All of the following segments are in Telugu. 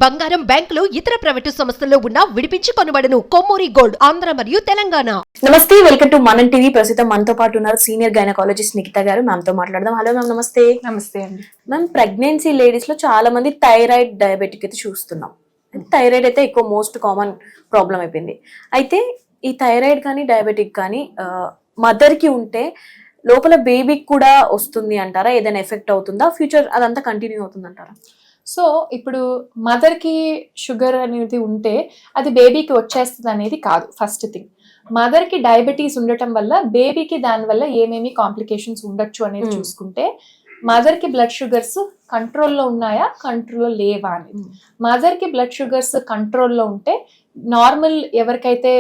బంగారం, బ్యాంకులు, ఇతర ప్రైవేటు సంస్థల్లో ఉన్న విడిపించి కొనబడను. కొమ్మూరి గోల్డ్, ఆంధ్ర మరియు తెలంగాణ. నమస్తే, వెల్కమ్ టు మనం టీవీ. ప్రస్తుతం మనతో పాటు ఉన్నారు సీనియర్ గైనకాలజిస్ట్ నిఖిత గారు. మ్యామ్ తో మాట్లాడదాం. హలో మ్యామ్, నమస్తే. నమస్తే అండి. మ్యామ్, ప్రెగ్నెన్సీ లేడీస్ లో చాలా మంది థైరాయిడ్, డయాబెటిక్ అయితే చూస్తున్నాం. థైరాయిడ్ అయితే ఎక్కువ మోస్ట్ కామన్ ప్రాబ్లం అయిపోయింది. అయితే ఈ థైరాయిడ్ కానీ డయాబెటిక్ కానీ మదర్ కి ఉంటే లోపల బేబీకి కూడా వస్తుంది అంటారా? ఏదైనా ఎఫెక్ట్ అవుతుందా? ఫ్యూచర్ అదంతా కంటిన్యూ అవుతుంది అంటారా? సో ఇప్పుడు మదర్కి షుగర్ అనేది ఉంటే అది బేబీకి వచ్చేస్తుంది అనేది కాదు. ఫస్ట్ థింగ్, మదర్కి డయాబెటీస్ ఉండటం వల్ల బేబీకి దానివల్ల ఏమేమి కాంప్లికేషన్స్ ఉండొచ్చు అనేది చూసుకుంటే, మదర్కి బ్లడ్ షుగర్స్ కంట్రోల్లో ఉన్నాయా, కంట్రోల్లో లేవా అనేది. మదర్కి బ్లడ్ షుగర్స్ కంట్రోల్లో ఉంటే నార్మల్ ఎవరికైతే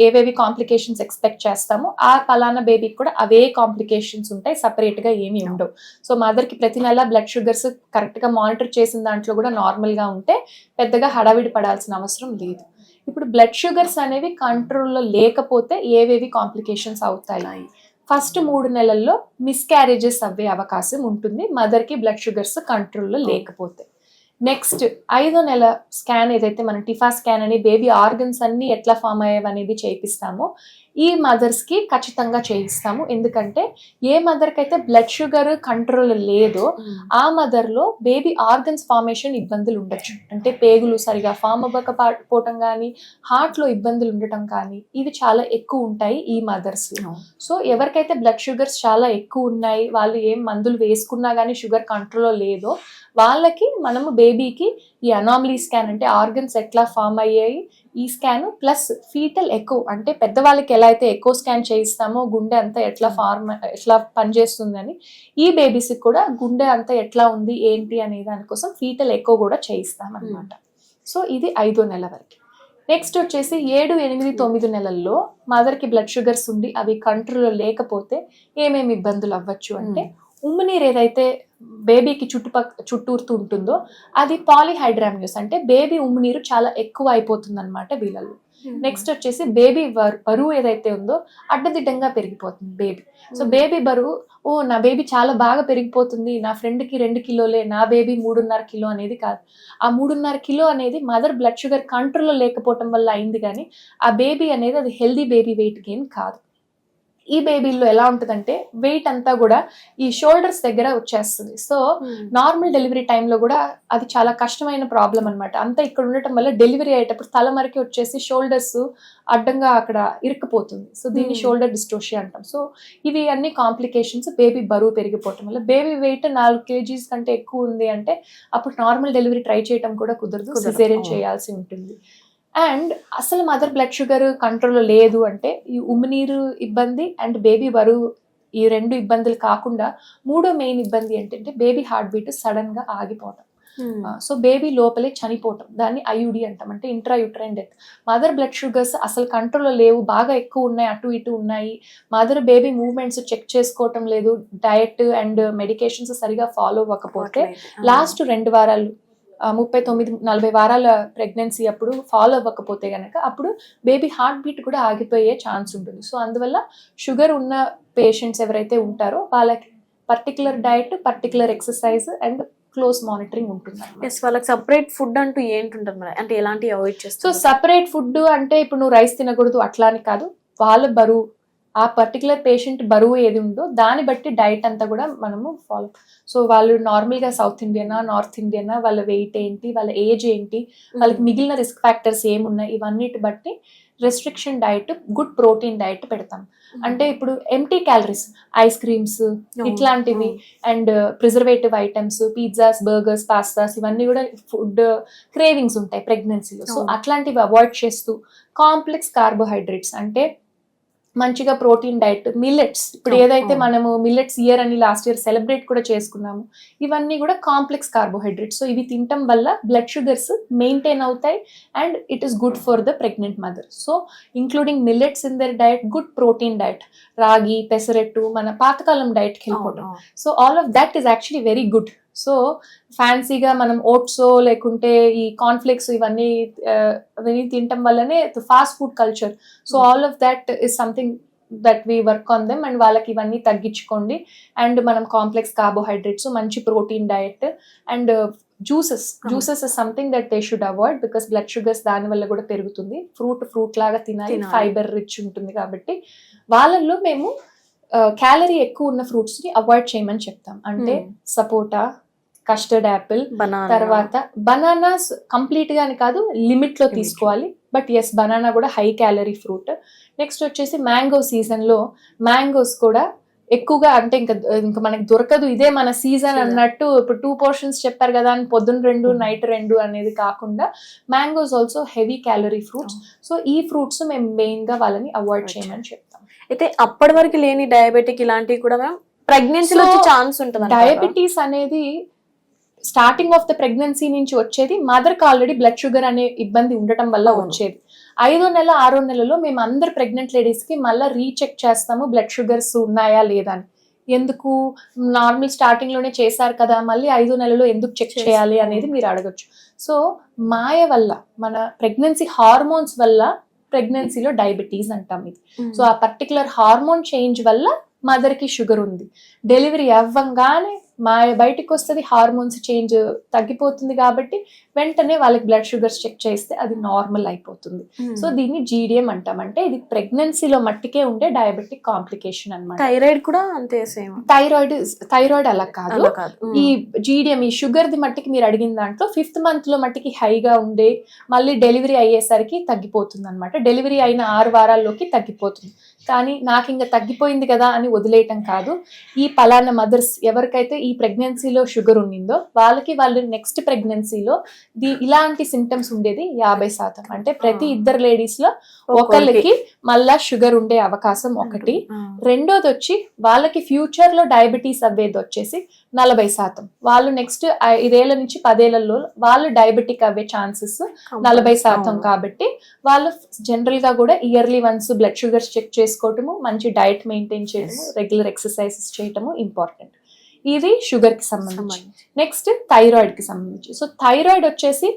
ఏవేవి కాంప్లికేషన్స్ ఎక్స్పెక్ట్ చేస్తామో ఆ పలానా బేబీకి కూడా అవే కాంప్లికేషన్స్ ఉంటాయి, సపరేట్ గా ఏమీ ఉండవు. సో మదర్ కి ప్రతి నెల బ్లడ్ షుగర్స్ కరెక్ట్ గా మానిటర్ చేసిన దాంట్లో కూడా నార్మల్ గా ఉంటే పెద్దగా హడావిడి పడాల్సిన అవసరం లేదు. ఇప్పుడు బ్లడ్ షుగర్స్ అనేవి కంట్రోల్లో లేకపోతే ఏవేవి కాంప్లికేషన్స్ అవుతాయి. ఫస్ట్ 3 నెలల్లో మిస్క్యారేజెస్ అవ్వే అవకాశం ఉంటుంది మదర్ కి బ్లడ్ షుగర్స్ కంట్రోల్లో లేకపోతే. నెక్స్ట్ 5వ నెల స్కాన్ ఏదైతే మనం టిఫా స్కాన్ అని బేబీ ఆర్గన్స్ అన్ని ఎట్లా ఫామ్ అయ్యేవి అనేది చేయిస్తామో ఈ మదర్స్ కి ఖచ్చితంగా చేయిస్తాము. ఎందుకంటే ఏ మదర్ కి అయితే బ్లడ్ షుగర్ కంట్రోల్ లేదో ఆ మదర్ లో బేబీ ఆర్గన్స్ ఫార్మేషన్ ఇబ్బందులు ఉండొచ్చు. అంటే పేగులు సరిగా ఫామ్ అవ్వకపోవటం కానీ, హార్ట్ లో ఇబ్బందులు ఉండటం కానీ ఇవి చాలా ఎక్కువ ఉంటాయి ఈ మదర్స్. సో ఎవరికైతే బ్లడ్ షుగర్స్ చాలా ఎక్కువ ఉన్నాయి, వాళ్ళు ఏం మందులు వేసుకున్నా కానీ షుగర్ కంట్రోల్లో లేదో వాళ్ళకి మనము బేబీకి ఈ అనామలీ స్కాన్ అంటే ఆర్గన్స్ ఎట్లా ఫామ్ అయ్యాయి ఈ స్కాన్ ప్లస్ ఫీటల్ ఎకో అంటే పెద్దవాళ్ళకి ఎలా అయితే ఎకో స్కాన్ చేయిస్తామో గుండె అంతా ఎట్లా పనిచేస్తుందని ఈ బేబీస్కి కూడా గుండె అంతా ఎట్లా ఉంది ఏంటి అనే దానికోసం ఫీటల్ ఎకో కూడా చేయిస్తాం అనమాట. సో ఇది 5వ నెల వరకు. నెక్స్ట్ వచ్చేసి 7, 8, 9 నెలల్లో మదర్కి బ్లడ్ షుగర్స్ ఉండి అవి కంట్రోల్లో లేకపోతే ఏమేమి ఇబ్బందులు అవ్వచ్చు అంటే, ఉమ్మినీరు ఏదైతే బేబీకి చుట్టూరుతూ ఉంటుందో అది పాలిహైడ్రామ్యూస్ అంటే బేబీ ఉమ్మినీరు చాలా ఎక్కువ అయిపోతుంది అనమాట వీళ్ళలో. నెక్స్ట్ వచ్చేసి బేబీ బరువు ఏదైతే ఉందో అడ్డదిడ్డంగా పెరిగిపోతుంది బేబీ. సో బేబీ బరువు, నా బేబీ చాలా బాగా పెరిగిపోతుంది, నా ఫ్రెండ్కి 2 కిలోలే, నా బేబీ 3.5 కిలో అనేది కాదు. ఆ 3.5 కిలో అనేది మదర్ బ్లడ్ షుగర్ కంట్రోల్లో లేకపోవటం వల్ల అయింది, కానీ ఆ బేబీ అనేది అది హెల్దీ బేబీ వెయిట్ గెయిన్ కాదు. ఈ బేబీల్లో ఎలా ఉంటుందంటే వెయిట్ అంతా కూడా ఈ షోల్డర్స్ దగ్గర వచ్చేస్తుంది. సో నార్మల్ డెలివరీ టైంలో కూడా అది చాలా కష్టమైన ప్రాబ్లం అనమాట. అంతా ఇక్కడ ఉండటం వల్ల డెలివరీ అయ్యేటప్పుడు తల మరికి వచ్చేసి షోల్డర్స్ అడ్డంగా అక్కడ ఇరుక్కుపోతుంది. సో దీన్ని షోల్డర్ డిస్టోషియా అంటాం. సో ఇవి అన్ని కాంప్లికేషన్స్ బేబీ బరువు పెరిగిపోవటం వల్ల. బేబీ వెయిట్ 4 kgs కంటే ఎక్కువ ఉంది అంటే అప్పుడు నార్మల్ డెలివరీ ట్రై చేయడం కూడా కుదరదు, సిజేరియన్ చేయాల్సి ఉంటుంది. అండ్ అసలు మదర్ బ్లడ్ షుగర్ కంట్రోల్లో లేదు అంటే ఈ ఉమ్మినీరు ఇబ్బంది అండ్ బేబీ బరువు ఈ 2 ఇబ్బందులు కాకుండా 3వ మెయిన్ ఇబ్బంది ఏంటంటే బేబీ హార్ట్ బీట్ సడన్ గా ఆగిపోవటం. సో బేబీ లోపలే చనిపోవటం, దాన్ని ఐయుడి అంటాం, అంటే intrauterine death. Mother blood sugars అసలు కంట్రోల్లో లేవు, బాగా ఎక్కువ ఉన్నాయి, అటు ఇటు ఉన్నాయి, మదర్ బేబీ మూవ్మెంట్స్ చెక్ చేసుకోవటం లేదు, డయట్ అండ్ మెడికేషన్స్ సరిగా ఫాలో అవ్వకపోతే లాస్ట్ 2 వారాలు 39-40 వారాల ప్రెగ్నెన్సీ అప్పుడు ఫాలో అవ్వకపోతే గనక అప్పుడు బేబీ హార్ట్ బీట్ కూడా ఆగిపోయే ఛాన్స్ ఉంటుంది. సో అందువల్ల షుగర్ ఉన్న పేషెంట్స్ ఎవరైతే ఉంటారో వాళ్ళకి particular diet, particular exercise and close monitoring ఉంటుంది. వాళ్ళకి సపరేట్ ఫుడ్ అంటూ ఏంటుంటుంది మరి? అంటే ఎలాంటి అవాయిడ్ చేస్తారు? సో సపరేట్ ఫుడ్ అంటే ఇప్పుడు నువ్వు రైస్ తినకూడదు అట్లా అని కాదు, వాళ్ళ బరువు ఆ పర్టికులర్ పేషెంట్ బరువు ఏది ఉందో దాన్ని బట్టి డైట్ అంతా కూడా మనము ఫాలో. సో వాళ్ళు నార్మల్గా సౌత్ ఇండియనా, నార్త్ ఇండియనా, వాళ్ళ వెయిట్ ఏంటి, వాళ్ళ ఏజ్ ఏంటి, వాళ్ళకి మిగిలిన రిస్క్ ఫ్యాక్టర్స్ ఏమున్నాయి, ఇవన్నిటి బట్టి restriction diet, good protein diet పెడతాం. అంటే ఇప్పుడు ఎంటీ క్యాలరీస్, ఐస్ క్రీమ్స్ ఇట్లాంటివి and preservative items, pizzas, burgers, pastas ఇవన్నీ కూడా ఫుడ్ క్రేవింగ్స్ ఉంటాయి ప్రెగ్నెన్సీలో. సో అట్లాంటివి అవాయిడ్ చేస్తూ కాంప్లెక్స్ కార్బోహైడ్రేట్స్ అంటే మంచిగా ప్రోటీన్ డైట్, మిల్లెట్స్, ఇప్పుడు ఏదైతే మనము మిల్లెట్స్ ఇయర్ అని లాస్ట్ ఇయర్ సెలబ్రేట్ కూడా చేసుకున్నాము, ఇవన్నీ కూడా కాంప్లెక్స్ కార్బోహైడ్రేట్స్. సో ఇవి తినటం వల్ల బ్లడ్ షుగర్స్ మెయింటైన్ అవుతాయి and it is good for the pregnant mother. So including millets in their diet, good protein diet, ragi, pesarattu, మన పాతకాలం డైట్కి వెళ్ళిపోవడం. So all of that is actually very good. So ఫ్యాన్సీగా మనం ఓట్సో లేకుంటే ఈ కాన్ఫ్లెక్స్ ఇవన్నీ తినటం వల్లనే fast food culture. So all of that is something that we work on them and వాళ్ళకి ఇవన్నీ తగ్గించుకోండి. అండ్ మనం కాంప్లెక్స్ కార్బోహైడ్రేట్స్, మంచి protein diet and juices is something that they should avoid because blood sugars దాని వల్ల కూడా పెరుగుతుంది. ఫ్రూట్ లాగా తినాలి, ఫైబర్ రిచ్ ఉంటుంది కాబట్టి వాళ్ళల్లో మేము క్యాలరీ ఎక్కువ ఉన్న ఫ్రూట్స్ ని అవాయిడ్ చేయమని చెప్తాం. అంటే సపోటా, కస్టర్డ్ యాపిల్, తర్వాత బనానాస్ కంప్లీట్ గా అని కాదు, లిమిట్ లో తీసుకోవాలి. బట్ ఎస్, బనానా కూడా హై క్యాలరీ ఫ్రూట్. నెక్స్ట్ వచ్చేసి మ్యాంగో సీజన్ లో మ్యాంగోస్ కూడా ఎక్కువగా, అంటే ఇంకా మనకి దొరకదు, ఇదే మన సీజన్ అన్నట్టు ఇప్పుడు 2 portions చెప్పారు కదా అని పొద్దున్న 2 నైట్ 2 అనేది కాకుండా mangoes also heavy calorie fruits. So ఈ ఫ్రూట్స్ మేము మెయిన్ గా వాళ్ళని అవాయిడ్ చేయమని చెప్తాం. అయితే అప్పటి వరకు లేని డయాబెటిక్ ఇలాంటివి కూడా మేము ప్రెగ్నెన్సీలో వచ్చే ఛాన్స్ ఉంటుంది. డయాబెటీస్ అనేది స్టార్టింగ్ ఆఫ్ ద ప్రెగ్నెన్సీ నుంచి వచ్చేది. మదర్ కి ఆల్రెడీ బ్లడ్ షుగర్ అనే ఇబ్బంది ఉండటం వల్ల వచ్చేది. 5వ నెల 6వ నెలలో మేము అందరు ప్రెగ్నెంట్ లేడీస్ కి మళ్ళీ రీచెక్ చేస్తాము బ్లడ్ షుగర్స్ ఉన్నాయా లేదా అని. ఎందుకు నార్మల్ స్టార్టింగ్ లోనే చేశారు కదా, మళ్ళీ 5వ నెలలో ఎందుకు చెక్ చేయాలి అనేది మీరు అడగచ్చు. సో మాయ వల్ల, మన ప్రెగ్నెన్సీ హార్మోన్స్ వల్ల ప్రెగ్నెన్సీలో డయాబెటీస్ అంటాం ఇది. సో ఆ పర్టికులర్ హార్మోన్ చేంజ్ వల్ల మదర్ కి షుగర్ ఉంది. డెలివరీ అవ్వంగానే మాయ బయటకు వస్తుంది, హార్మోన్స్ చేంజ్ తగ్గిపోతుంది కాబట్టి వెంటనే వాళ్ళకి బ్లడ్ షుగర్స్ చెక్ చేస్తే అది నార్మల్ అయిపోతుంది. సో దీన్ని జీడిఎం అంటాం. అంటే ఇది ప్రెగ్నెన్సీలో మట్టికే ఉండే డయాబెటిక్ కాంప్లికేషన్ అన్నమాట. థైరాయిడ్ కూడా అంతే సేమ్. థైరాయిడ్ అలా కాదు. ఈ జీడిఎం, ఈ షుగర్ ది మట్టికి మీరు అడిగిన దాంట్లో 5th month లో మట్టికి హైగా ఉండే మళ్ళీ డెలివరీ అయ్యేసరికి తగ్గిపోతుంది అనమాట. డెలివరీ అయిన 6 వారాల్లోకి తగ్గిపోతుంది. కానీ నాకు ఇంకా తగ్గిపోయింది కదా అని వదిలేయటం కాదు. ఈ పలానా మదర్స్ ఎవరికైతే ఈ ప్రెగ్నెన్సీలో షుగర్ ఉండిందో వాళ్ళు నెక్స్ట్ ప్రెగ్నెన్సీలో ఇలాంటి సింటమ్స్ ఉండేది 50%. అంటే ప్రతి 2 లేడీస్ లో ఒకళ్ళకి మళ్ళా షుగర్ ఉండే అవకాశం ఒకటి. రెండోది వచ్చి వాళ్ళకి ఫ్యూచర్ లో డయాబెటీస్ అవ్వేది వచ్చేసి 40%. వాళ్ళు నెక్స్ట్ 5 ఏళ్ల నుంచి 10 ఏళ్లలో వాళ్ళు డయాబెటిక్ అవ్వే ఛాన్సెస్ 40%. కాబట్టి వాళ్ళు జనరల్ గా కూడా yearly once blood sugars check చేసుకోవటము, మంచి డైట్ మెయింటైన్ చేయటము, రెగ్యులర్ ఎక్సర్సైజెస్ చేయటము ఇంపార్టెంట్. ఇది షుగర్ కి సంబంధించి. నెక్స్ట్ థైరాయిడ్ కి సంబంధించి. సో థైరాయిడ్ వచ్చేసి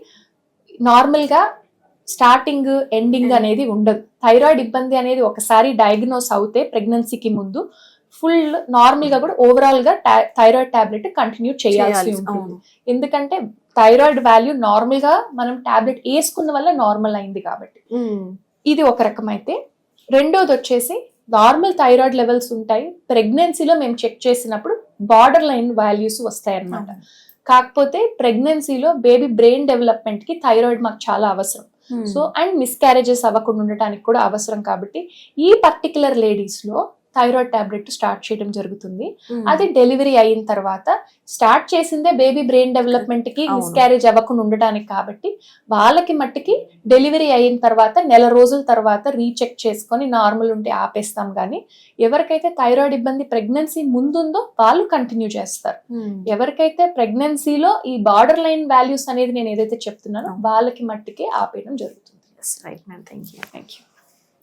నార్మల్ గా స్టార్టింగ్ ఎండింగ్ అనేది ఉండదు. థైరాయిడ్ ఇబ్బంది అనేది ఒకసారి డయాగ్నోస్ అవుతే ప్రెగ్నెన్సీకి ముందు ఫుల్ నార్మల్ గా కూడా ఓవరాల్ గా థైరాయిడ్ టాబ్లెట్ కంటిన్యూ చేయాల్సి ఉంటుంది. ఎందుకంటే థైరాయిడ్ వాల్యూ నార్మల్ గా మనం టాబ్లెట్ వేసుకున్న వల్ల నార్మల్ అయింది కాబట్టి. ఇది ఒక రకం. అయితే రెండోది వచ్చేసి నార్మల్ థైరాయిడ్ లెవెల్స్ ఉంటాయి. ప్రెగ్నెన్సీలో మేము చెక్ చేసినప్పుడు బార్డర్ లైన్ వాల్యూస్ వస్తాయి అన్నమాట. కాకపోతే ప్రెగ్నెన్సీలో బేబీ బ్రెయిన్ డెవలప్మెంట్ కి థైరాయిడ్ మాకు చాలా అవసరం. సో అండ్ మిస్క్యారేజెస్ అవ్వకుండా ఉండటానికి కూడా అవసరం. కాబట్టి ఈ పర్టికులర్ లేడీస్ లో థైరాయిడ్ టాబ్లెట్ స్టార్ట్ చేయడం జరుగుతుంది. అది డెలివరీ అయిన తర్వాత స్టార్ట్ చేసిందే బేబీ బ్రెయిన్ డెవలప్మెంట్ కి మిస్క్యారేజ్ అవ్వకుండా ఉండడానికి. కాబట్టి వాళ్ళకి మట్టికి డెలివరీ అయిన తర్వాత 1 నెల రోజుల తర్వాత రీచెక్ చేసుకొని నార్మల్ ఉంటే ఆపేస్తాం. కానీ ఎవరికైతే థైరాయిడ్ ఇబ్బంది ప్రెగ్నెన్సీ ముందుందో వాళ్ళు కంటిన్యూ చేస్తారు. ఎవరికైతే ప్రెగ్నెన్సీలో ఈ బార్డర్ లైన్ వాల్యూస్ అనేది నేను ఏదైతే చెప్తున్నానో వాళ్ళకి మట్టికి ఆపేయడం జరుగుతుంది. Right ma'am, thank you.